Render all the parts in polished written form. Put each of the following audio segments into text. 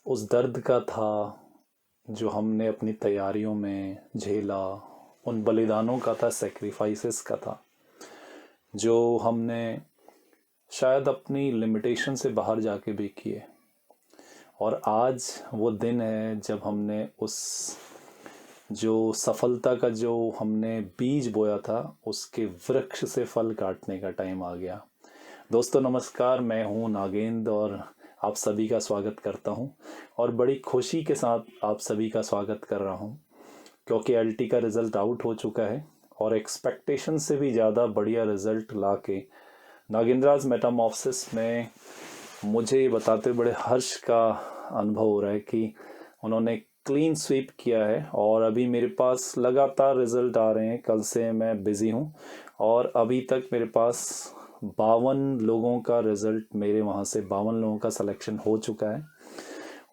उस दर्द का था जो हमने अपनी तैयारियों में झेला, उन बलिदानों का था, सेक्रीफाइसेस का था, जो हमने शायद अपनी लिमिटेशन से बाहर जाके भी किए। और आज वो दिन है जब हमने उस जो सफलता का जो हमने बीज बोया था उसके वृक्ष से फल काटने का टाइम आ गया। दोस्तों नमस्कार, मैं हूँ नागेंद्र और आप सभी का स्वागत करता हूँ और बड़ी खुशी के साथ आप सभी का स्वागत कर रहा हूँ क्योंकि एलटी का रिज़ल्ट आउट हो चुका है और एक्सपेक्टेशन से भी ज़्यादा बढ़िया रिज़ल्ट ला के नागेंद्राज मेटामॉर्फोसिस में मुझे ये बताते बड़े हर्ष का अनुभव हो रहा है कि उन्होंने क्लीन स्वीप किया है और अभी मेरे पास लगातार रिज़ल्ट आ रहे हैं। कल से मैं बिज़ी हूँ और अभी तक मेरे पास 52 लोगों का रिज़ल्ट, मेरे वहाँ से 52 लोगों का सिलेक्शन हो चुका है।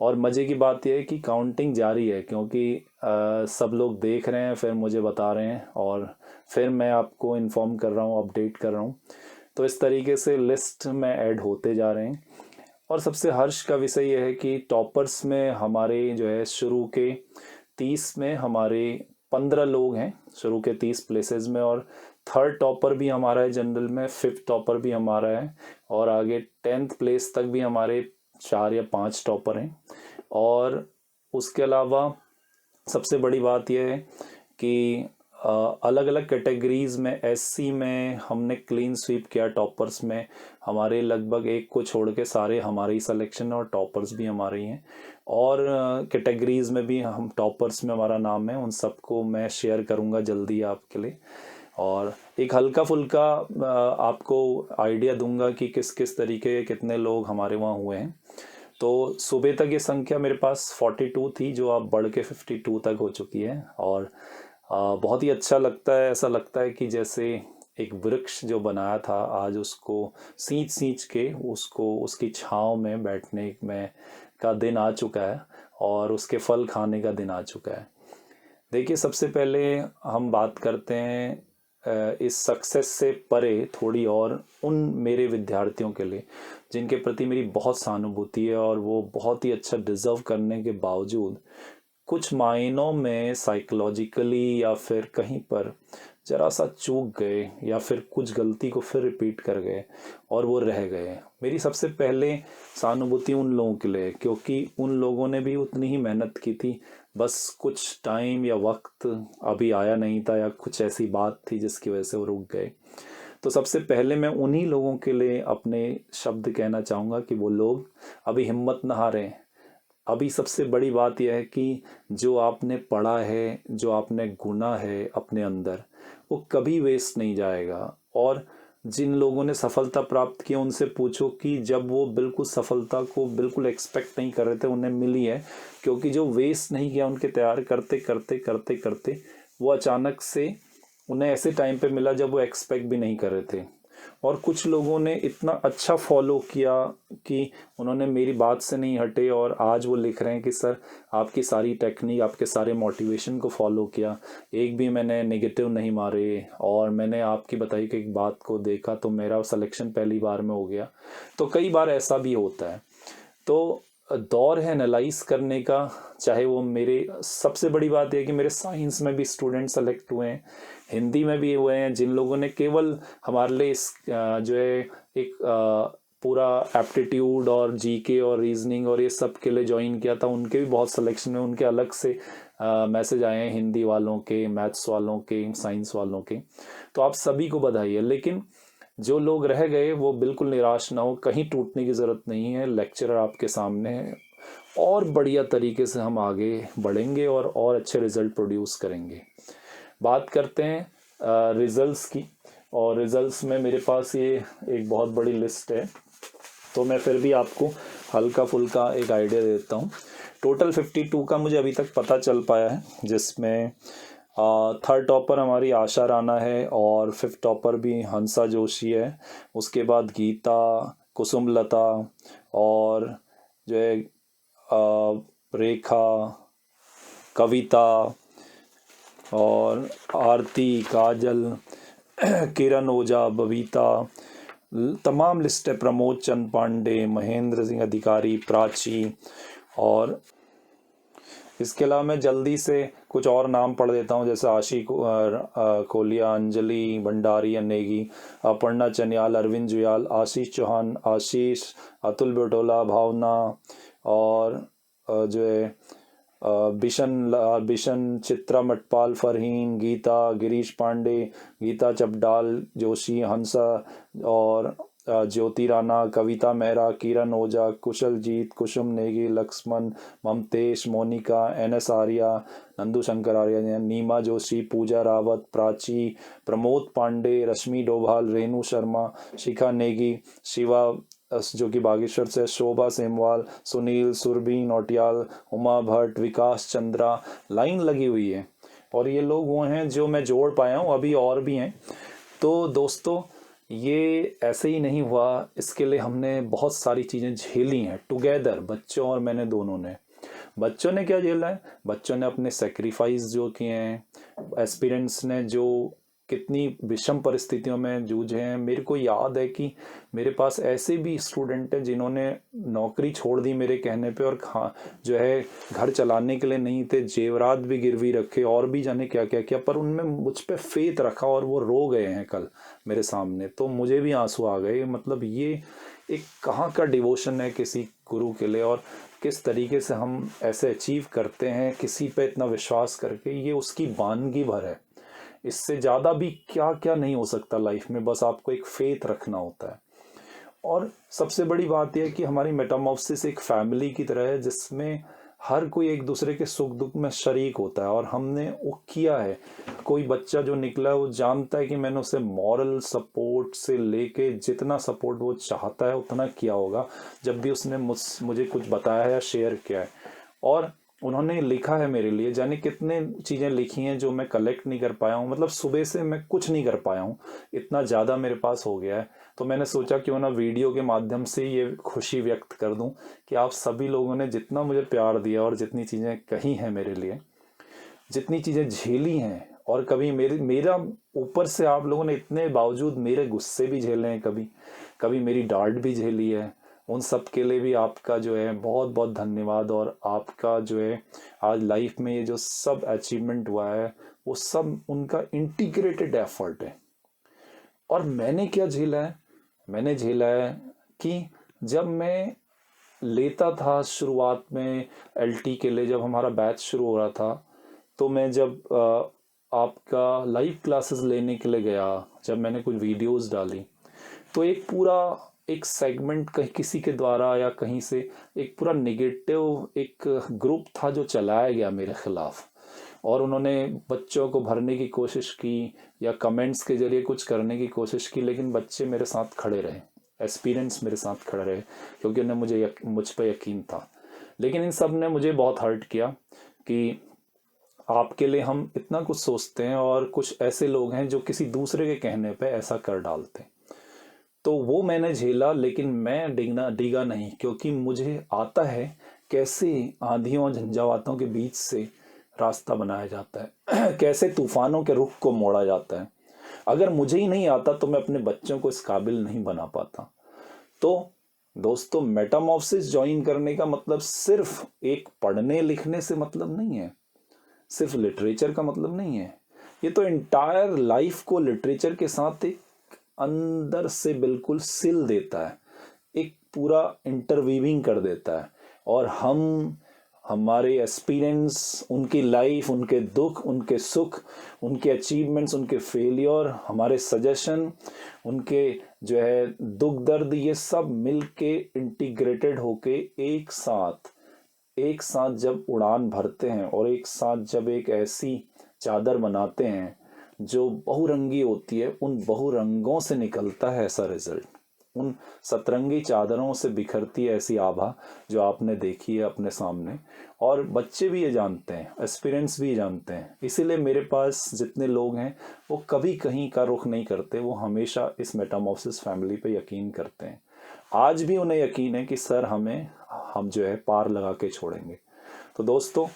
और मज़े की बात यह है कि काउंटिंग जारी है क्योंकि सब लोग देख रहे हैं, फिर मुझे बता रहे हैं और फिर मैं आपको इन्फॉर्म कर रहा हूँ, अपडेट कर रहा हूँ। तो इस तरीके से लिस्ट में ऐड होते जा रहे हैं। और सबसे हर्ष का विषय यह है कि टॉपर्स में हमारे जो है शुरू के 30 में हमारे 15 लोग हैं, शुरू के 30 प्लेसेस में, और थर्ड टॉपर भी हमारा है जनरल में, फिफ्थ टॉपर भी हमारा है और आगे 10th प्लेस तक भी हमारे 4 या 5 टॉपर हैं। और उसके अलावा सबसे बड़ी बात यह है कि अलग अलग कैटेगरीज में एससी में हमने क्लीन स्वीप किया। टॉपर्स में हमारे लगभग एक को छोड़ के सारे हमारे ही सिलेक्शन और टॉपर्स भी हमारे ही हैं। और कैटेगरीज में भी हम टॉपर्स में हमारा नाम है, उन सबको मैं शेयर करूंगा जल्दी आपके लिए और एक हल्का फुल्का आपको आइडिया दूंगा कि किस किस तरीके के कितने लोग हमारे वहाँ हुए हैं। तो सुबह तक ये संख्या मेरे पास 42 थी जो अब बढ़ के 52 तक हो चुकी है और बहुत ही अच्छा लगता है। ऐसा लगता है कि जैसे एक वृक्ष जो बनाया था आज उसको सींच सींच के उसको उसकी छांव में बैठने में का दिन आ चुका है और उसके फल खाने का दिन आ चुका है। देखिए, सबसे पहले हम बात करते हैं इस सक्सेस से परे थोड़ी और उन मेरे विद्यार्थियों के लिए जिनके प्रति मेरी बहुत सहानुभूति है और वो बहुत ही अच्छा डिज़र्व करने के बावजूद कुछ मायनों में साइकोलॉजिकली या फिर कहीं पर जरा सा चूक गए या फिर कुछ गलती को फिर रिपीट कर गए और वो रह गए। मेरी सबसे पहले सहानुभूति उन लोगों के लिए, क्योंकि उन लोगों ने भी उतनी ही मेहनत की थी, बस कुछ टाइम या वक्त अभी आया नहीं था या कुछ ऐसी बात थी जिसकी वजह से वो रुक गए। तो सबसे पहले मैं उन्हीं लोगों के लिए अपने शब्द कहना चाहूँगा कि वो लोग अभी हिम्मत न हारें। अभी सबसे बड़ी बात यह है कि जो आपने पढ़ा है, जो आपने गुना है अपने अंदर, वो कभी वेस्ट नहीं जाएगा। और जिन लोगों ने सफलता प्राप्त की उनसे पूछो कि जब वो बिल्कुल सफलता को बिल्कुल एक्सपेक्ट नहीं कर रहे थे उन्हें मिली है, क्योंकि जो वेस्ट नहीं किया उनके तैयार करते करते करते करते वो अचानक से उन्हें ऐसे टाइम पे मिला जब वो एक्सपेक्ट भी नहीं कर रहे थे। और कुछ लोगों ने इतना अच्छा फॉलो किया कि उन्होंने मेरी बात से नहीं हटे और आज वो लिख रहे हैं कि सर आपकी सारी टेक्निक, आपके सारे मोटिवेशन को फॉलो किया, एक भी मैंने नेगेटिव नहीं मारे और मैंने आपकी बताई कि एक बात को देखा तो मेरा सिलेक्शन पहली बार में हो गया। तो कई बार ऐसा भी होता है। तो दौर है एनालाइज करने का। चाहे वो मेरे, सबसे बड़ी बात यह कि मेरे साइंस में भी स्टूडेंट सेलेक्ट हुए हैं, हिंदी में भी हुए हैं, जिन लोगों ने केवल हमारे लिए जो है एक पूरा एप्टीट्यूड और जीके और रीजनिंग और ये सब के लिए ज्वाइन किया था, उनके भी बहुत सिलेक्शन में उनके अलग से मैसेज आए हैं, हिंदी वालों के, मैथ्स वालों के, साइंस वालों के। तो आप सभी को बधाई है। लेकिन जो लोग रह गए वो बिल्कुल निराश ना हो, कहीं टूटने की ज़रूरत नहीं है। लेक्चरर आपके सामने है और बढ़िया तरीके से हम आगे बढ़ेंगे और अच्छे रिजल्ट प्रोड्यूस करेंगे। बात करते हैं रिजल्ट्स की, और रिजल्ट्स में मेरे पास ये एक बहुत बड़ी लिस्ट है, तो मैं फिर भी आपको हल्का फुल्का एक आइडिया देता हूँ। टोटल 52 का मुझे अभी तक पता चल पाया है, जिसमें थर्ड टॉपर हमारी आशा राणा है और फिफ्थ टॉपर भी हंसा जोशी है। उसके बाद गीता, कुसुमलता और जो है रेखा, कविता और आरती, काजल, किरण ओझा, बबीता, तमाम लिस्ट है, प्रमोद चंद पांडे, महेंद्र सिंह अधिकारी, प्राची और इसके अलावा मैं जल्दी से कुछ और नाम पढ़ देता हूँ, जैसे कोलिया, अंजलि भंडारी, नेगी, अपर्णा चनियाल, अरविंद जुयाल, आशीष चौहान, आशीष, अतुल बटोला, भावना, और जो है बिशन, चित्रा मटपाल, फरहीन, गीता, गिरीश पांडे, गीता चपडाल, जोशी, हंसा, और ज्योति राणा, कविता मेहरा, किरण ओझा, कुशलजीत, कुसुम नेगी, लक्ष्मण, ममतेश, मोनिका, NS आर्या, नंदू शंकर आर्या, नीमा जोशी, पूजा रावत, प्राची, प्रमोद पांडे, रश्मि डोभाल, रेणु शर्मा, शिखा नेगी, शिवा जो कि बागेश्वर से, शोभा सेमवाल, सुनील, सुरभि नौटियाल, उमा भट्ट, विकास चंद्रा, लाइन लगी हुई है। और ये लोग वो हैं जो मैं जोड़ पाया हूँ, अभी और भी हैं। तो दोस्तों, ये ऐसे ही नहीं हुआ, इसके लिए हमने बहुत सारी चीज़ें झेली हैं टुगेदर, बच्चों और मैंने दोनों ने। बच्चों ने क्या झेला है? बच्चों ने अपने सेक्रीफाइस जो किए हैं, एस्पिरेंट्स ने जो कितनी विषम परिस्थितियों में जूझे हैं। मेरे को याद है कि मेरे पास ऐसे भी स्टूडेंट हैं जिन्होंने नौकरी छोड़ दी मेरे कहने पे, और जो है घर चलाने के लिए नहीं थे, जेवरात भी गिरवी रखे, और भी जाने क्या क्या किया, पर उनमें मुझ पे फेथ रखा और वो रो गए हैं कल मेरे सामने। तो मुझे भी आंसू आ गए। मतलब ये एक कहाँ का डिवोशन है किसी गुरु के लिए, और किस तरीके से हम ऐसे अचीव करते हैं किसी पे इतना विश्वास करके, ये उसकी वानगी भर है। इससे ज़्यादा भी क्या क्या नहीं हो सकता लाइफ में, बस आपको एक फेथ रखना होता है। और सबसे बड़ी बात यह है कि हमारी मेटामॉर्फोसिस एक फैमिली की तरह है, जिसमें हर कोई एक दूसरे के सुख दुख में शरीक होता है, और हमने वो किया है। कोई बच्चा जो निकला है वो जानता है कि मैंने उसे मॉरल सपोर्ट से लेके जितना सपोर्ट वो चाहता है उतना किया होगा, जब भी उसने मुझे कुछ बताया है या शेयर किया है। और उन्होंने लिखा है मेरे लिए, जाने कितने चीज़ें लिखी हैं जो मैं कलेक्ट नहीं कर पाया हूँ। मतलब सुबह से मैं कुछ नहीं कर पाया हूँ, इतना ज़्यादा मेरे पास हो गया है। तो मैंने सोचा क्यों ना वीडियो के माध्यम से ये खुशी व्यक्त कर दूं कि आप सभी लोगों ने जितना मुझे प्यार दिया और जितनी चीज़ें कही हैं मेरे लिए, जितनी चीज़ें झेली हैं, और कभी मेरा ऊपर से आप लोगों ने इतने बावजूद मेरे गुस्से भी झेले हैं, कभी कभी मेरी डांट भी झेली है। उन सब के लिए भी आपका जो है बहुत बहुत धन्यवाद। और आपका जो है आज लाइफ में ये जो सब अचीवमेंट हुआ है, वो सब उनका इंटीग्रेटेड एफर्ट है। और मैंने क्या झेला है? मैंने झेला है कि जब मैं लेता था शुरुआत में LT के लिए, जब हमारा बैच शुरू हो रहा था, तो मैं जब आपका लाइव क्लासेस लेने के लिए गया, जब मैंने कुछ वीडियोस डाली, तो एक सेगमेंट कहीं किसी के द्वारा या कहीं से एक पूरा नेगेटिव एक ग्रुप था जो चलाया गया मेरे खिलाफ, और उन्होंने बच्चों को भरने की कोशिश की या कमेंट्स के जरिए कुछ करने की कोशिश की, लेकिन बच्चे मेरे साथ खड़े रहे, एस्पिरेंट्स मेरे साथ खड़े रहे, क्योंकि उन्हें मुझ पर यकीन था। लेकिन इन सब ने मुझे बहुत हर्ट किया कि आपके लिए हम इतना कुछ सोचते हैं और कुछ ऐसे लोग हैं जो किसी दूसरे के कहने पे ऐसा कर डालते हैं। तो वो मैंने झेला, लेकिन मैं डिगा नहीं, क्योंकि मुझे आता है कैसे आंधियों और झंझावातों के बीच से रास्ता बनाया जाता है, कैसे तूफानों के रुख को मोड़ा जाता है। अगर मुझे ही नहीं आता तो मैं अपने बच्चों को इस काबिल नहीं बना पाता। तो दोस्तों, मेटामॉर्फोसिस ज्वाइन करने का मतलब सिर्फ एक पढ़ने लिखने से मतलब नहीं है, सिर्फ लिटरेचर का मतलब नहीं है। ये तो एंटायर लाइफ को लिटरेचर के साथ एक अंदर से बिल्कुल सिल देता है, एक पूरा इंटरवीविंग कर देता है। और हमारे एक्सपीरियंस, उनकी लाइफ, उनके दुख, उनके सुख, उनके अचीवमेंट्स, उनके फेलियर, हमारे सजेशन, उनके जो है दुख दर्द, ये सब मिलके इंटीग्रेटेड होके एक साथ जब उड़ान भरते हैं, और एक साथ जब एक ऐसी चादर बनाते हैं जो बहुरंगी होती है, उन बहुरंगों से निकलता है ऐसा रिजल्ट, उन सतरंगी चादरों से बिखरती है ऐसी आभा जो आपने देखी है अपने सामने। और बच्चे भी ये जानते हैं, एस्पिरेंट्स भी ये जानते हैं। इसीलिए मेरे पास जितने लोग हैं वो कभी कहीं का रुख नहीं करते, वो हमेशा इस मेटामॉर्फोसिस फैमिली पे यकीन करते हैं। आज भी उन्हें यकीन है कि सर हम जो है पार लगा के छोड़ेंगे। तो दोस्तों,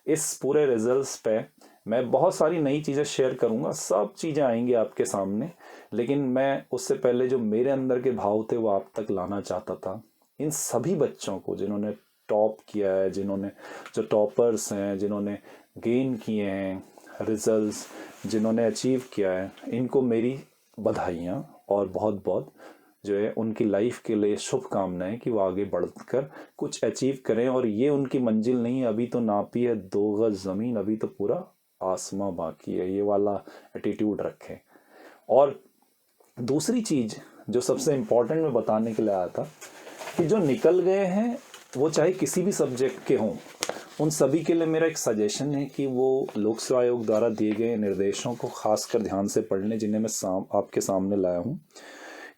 इस पूरे रिजल्ट्स पे मैं बहुत सारी नई चीज़ें शेयर करूंगा, सब चीज़ें आएंगी आपके सामने, लेकिन मैं उससे पहले जो मेरे अंदर के भाव थे वो आप तक लाना चाहता था। इन सभी बच्चों को जिन्होंने टॉप किया है, जिन्होंने जो टॉपर्स हैं, जिन्होंने गेन किए हैं रिजल्ट्स, जिन्होंने अचीव किया है, इनको मेरी बधाइयाँ और बहुत बहुत जो है उनकी लाइफ के लिए शुभकामनाएं कि वो आगे बढ़कर कुछ अचीव करें। और ये उनकी मंजिल नहीं है, अभी तो नापी है 2 गज ज़मीन, अभी तो पूरा आसमां बाकी है, ये वाला एटीट्यूड रखें। और दूसरी चीज़ जो सबसे इम्पोर्टेंट मैं बताने के लिए आया था कि जो निकल गए हैं वो चाहे किसी भी सब्जेक्ट के हों, उन सभी के लिए मेरा एक सजेशन है कि वो लोक सेवा आयोग द्वारा दिए गए निर्देशों को खासकर ध्यान से पढ़ लें, जिन्हें मैं आपके सामने लाया हूँ।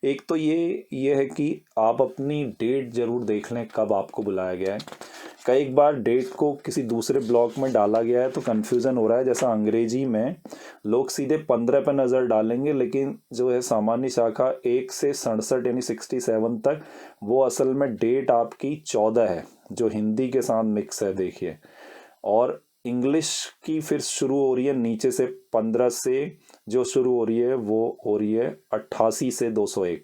एक तो ये है कि आप अपनी डेट ज़रूर देख लें कब आपको बुलाया गया है। कई बार डेट को किसी दूसरे ब्लॉक में डाला गया है तो कन्फ्यूज़न हो रहा है। जैसा अंग्रेजी में लोग सीधे 15 पर नज़र डालेंगे, लेकिन जो है सामान्य शाखा 1 से 67 यानी 67 तक, वो असल में डेट आपकी 14 है, जो हिंदी के साथ मिक्स है देखिए। और इंग्लिश की फिर शुरू हो रही है नीचे से 15 से, जो शुरू हो रही है वो हो रही है 88 से 201।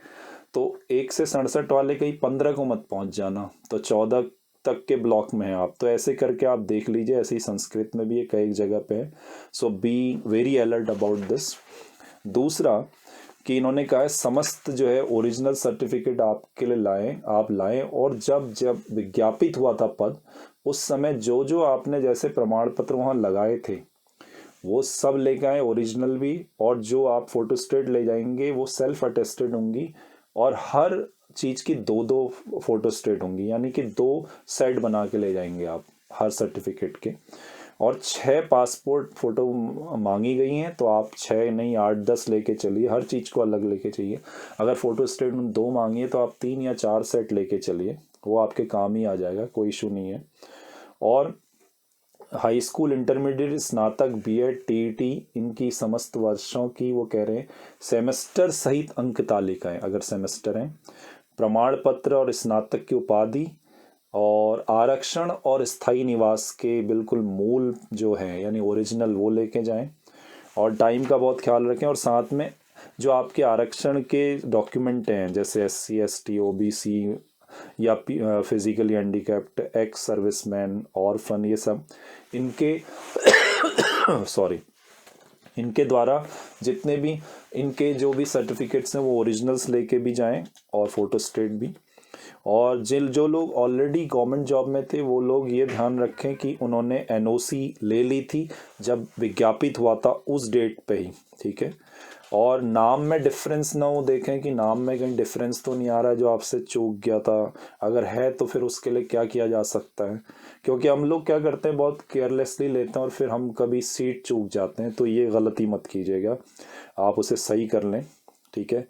तो 1 से 67 वाले कहीं 15 को मत पहुंच जाना, तो 14 तक के ब्लॉक में है आप। तो ऐसे करके आप देख लीजिए, ऐसे ही संस्कृत में भी है, कई जगह पे है। So be very alert about this. दूसरा कि इन्होंने कहा है समस्त जो है ओरिजिनल सर्टिफिकेट आपके लिए आप लाएं, और जब जब विज्ञापित हुआ था पद, उस समय जो जो आपने जैसे प्रमाण पत्र वहाँ लगाए थे वो सब लेके आए, ओरिजिनल भी, और जो आप फोटोस्टेट ले जाएंगे वो सेल्फ अटेस्टेड होंगी, और हर चीज़ की 2-2 फोटोस्टेट होंगी, यानी कि 2 सेट बना के ले जाएंगे आप हर सर्टिफिकेट के। और 6 पासपोर्ट फ़ोटो मांगी गई हैं, तो आप 6 नहीं 8-10 लेके चलिए, हर चीज़ को अलग लेके चाहिए। अगर फ़ोटो स्टेट 2 मांगी है तो आप 3 या 4 सेट लेके चलिए, वो आपके काम ही आ जाएगा, कोई इशू नहीं है। और हाई स्कूल, इंटरमीडिएट, स्नातक, बीएड, टीईटी, इनकी समस्त वर्षों की वो कह रहे हैं सेमेस्टर सहित अंक तालिकाएं, अगर सेमेस्टर हैं, प्रमाण पत्र और स्नातक की उपाधि, और आरक्षण और स्थायी निवास के बिल्कुल मूल जो है यानी ओरिजिनल वो लेके जाएं, और टाइम का बहुत ख्याल रखें। और साथ में जो आपके आरक्षण के डॉक्यूमेंट हैं, जैसे SC ST OBC या physically handicapped, ex serviceman, orphan, ये सब इनके सॉरी इनके द्वारा जितने भी इनके जो भी सर्टिफिकेट्स हैं वो ओरिजिनल्स लेके भी जाएं, और फोटो स्टेट भी। और जो लोग ऑलरेडी गवर्नमेंट जॉब में थे वो लोग ये ध्यान रखें कि उन्होंने NOC ले ली थी जब विज्ञापित हुआ था उस डेट पे ही, ठीक है। और नाम में डिफरेंस ना हो, देखें कि नाम में कहीं डिफरेंस तो नहीं आ रहा है जो आपसे चूक गया था, अगर है तो फिर उसके लिए क्या किया जा सकता है। क्योंकि हम लोग क्या करते हैं, बहुत केयरलेसली लेते हैं और फिर हम कभी सीट चूक जाते हैं, तो ये गलती मत कीजिएगा, आप उसे सही कर लें, ठीक है।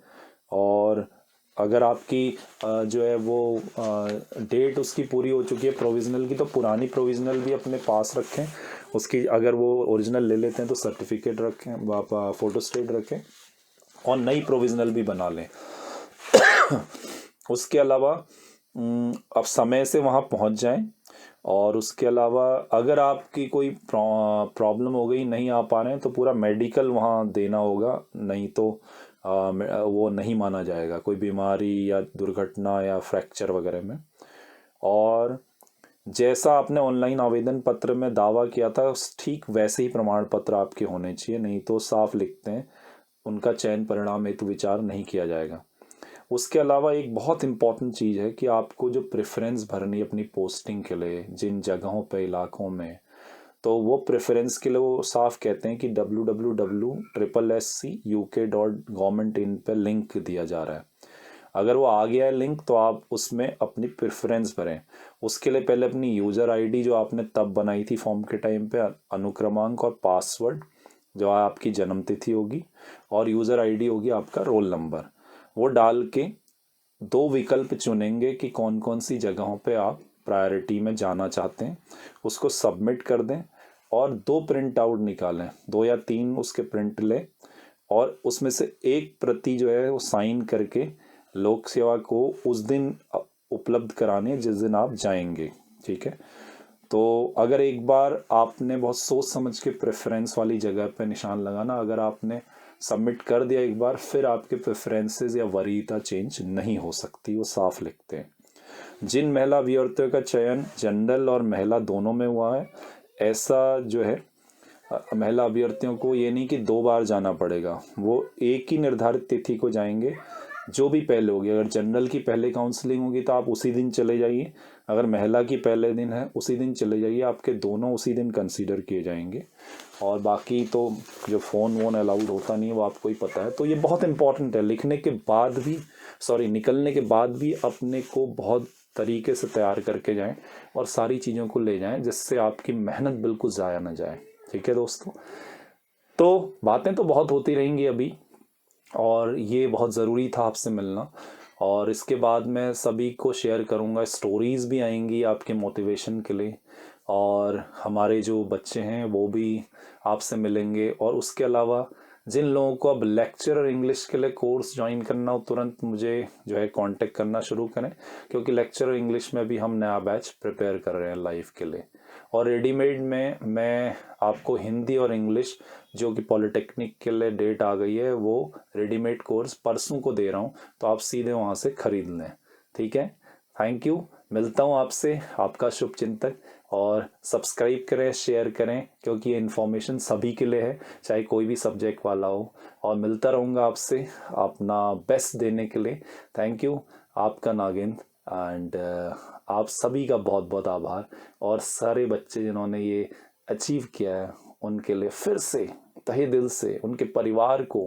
और अगर आपकी जो है वो डेट उसकी पूरी हो चुकी है प्रोविज़नल की, तो पुरानी प्रोविज़नल भी अपने पास रखें उसकी, अगर वो ओरिजिनल ले लेते हैं तो सर्टिफिकेट रखें, फ़ोटो स्टेट रखें, और नई प्रोविज़नल भी बना लें। उसके अलावा अब समय से वहाँ पहुँच जाएं। और उसके अलावा अगर आपकी कोई प्रॉब्लम हो गई, नहीं आ पा रहे हैं, तो पूरा मेडिकल वहाँ देना होगा, नहीं तो वो नहीं माना जाएगा, कोई बीमारी या दुर्घटना या फ्रैक्चर वगैरह में। और जैसा आपने ऑनलाइन आवेदन पत्र में दावा किया था ठीक वैसे ही प्रमाण पत्र आपके होने चाहिए, नहीं तो साफ लिखते हैं उनका चयन परिणाम हेतु विचार नहीं किया जाएगा। उसके अलावा एक बहुत इम्पॉर्टेंट चीज़ है कि आपको जो प्रेफरेंस भरनी है अपनी पोस्टिंग के लिए जिन जगहों पे इलाकों में, तो वो प्रेफरेंस के लिए वो साफ कहते हैं कि www.sscuk.government.in पे लिंक दिया जा रहा है। अगर वो आ गया है लिंक तो आप उसमें अपनी प्रेफरेंस भरें। उसके लिए पहले अपनी यूज़र आईडी जो आपने तब बनाई थी फॉर्म के टाइम पे, अनुक्रमांक और पासवर्ड जो आपकी जन्मतिथि होगी, और यूज़र आईडी होगी आपका रोल नंबर, वो डाल के 2 विकल्प चुनेंगे कि कौन कौन सी जगहों पे आप प्रायोरिटी में जाना चाहते हैं, उसको सबमिट कर दें, और 2 प्रिंट आउट निकालें, 2 या 3 उसके प्रिंट लें, और उसमें से एक प्रति जो है वो साइन करके लोक सेवा को उस दिन उपलब्ध कराने जिस दिन आप जाएंगे, ठीक है। तो अगर एक बार आपने बहुत सोच समझ के प्रेफरेंस वाली जगह पे निशान लगाना, अगर आपने सबमिट कर दिया एक बार, फिर आपके प्रेफरेंसेस या वरीयता चेंज नहीं हो सकती, वो साफ लिखते हैं। जिन महिला अभ्यर्थियों का चयन जनरल और महिला दोनों में हुआ है, ऐसा जो है महिला अभ्यर्थियों को ये नहीं कि 2 बार जाना पड़ेगा, वो एक ही निर्धारित तिथि को जाएंगे जो भी पहले होगी। अगर जनरल की पहले काउंसलिंग होगी तो आप उसी दिन चले जाइए, अगर महिला की पहले दिन है उसी दिन चले जाइए, आपके दोनों उसी दिन कंसीडर किए जाएंगे। और बाकी तो जो फ़ोन वोन अलाउड होता नहीं है वो आपको ही पता है। तो ये बहुत इंपॉर्टेंट है, लिखने के बाद भी निकलने के बाद भी अपने को बहुत तरीके से तैयार करके जाएं और सारी चीज़ों को ले जाएं जिससे आपकी मेहनत बिल्कुल ज़ाया ना जाए। ठीक है दोस्तों, तो बातें तो बहुत होती रहेंगी अभी, और ये बहुत ज़रूरी था आपसे मिलना। और इसके बाद मैं सभी को शेयर करूँगा, स्टोरीज़ भी आएंगी आपके मोटिवेशन के लिए, और हमारे जो बच्चे हैं वो भी आपसे मिलेंगे। और उसके अलावा जिन लोगों को अब लेक्चरर इंग्लिश के लिए कोर्स ज्वाइन करना हो, तुरंत मुझे जो है कांटेक्ट करना शुरू करें, क्योंकि लेक्चरर इंग्लिश में भी हम नया बैच प्रिपेयर कर रहे हैं लाइव के लिए। और रेडीमेड में मैं आपको हिंदी और इंग्लिश, जो कि पॉलिटेक्निक के लिए डेट आ गई है, वो रेडीमेड कोर्स परसों को दे रहा हूँ, तो आप सीधे वहाँ से खरीद लें। ठीक है, थैंक यू। मिलता हूँ आपसे, आपका शुभ चिंतक। और सब्सक्राइब करें, शेयर करें, क्योंकि ये इन्फॉर्मेशन सभी के लिए है, चाहे कोई भी सब्जेक्ट वाला हो। और मिलता रहूँगा आपसे अपना बेस्ट देने के लिए। थैंक यू, आपका नागेंद्र। एंड आप सभी का बहुत बहुत आभार। और सारे बच्चे जिन्होंने ये अचीव किया है उनके लिए फिर से तहे दिल से, उनके परिवार को,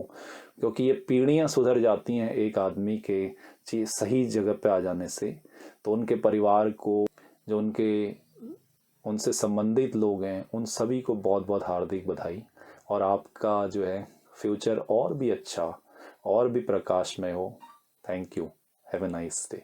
क्योंकि ये पीढ़ियां सुधर जाती हैं एक आदमी के चीज सही जगह पे आ जाने से, तो उनके परिवार को, जो उनसे संबंधित लोग हैं, उन सभी को बहुत बहुत हार्दिक बधाई। और आपका जो है फ्यूचर और भी अच्छा और भी प्रकाशमय हो। Thank you, have a nice day.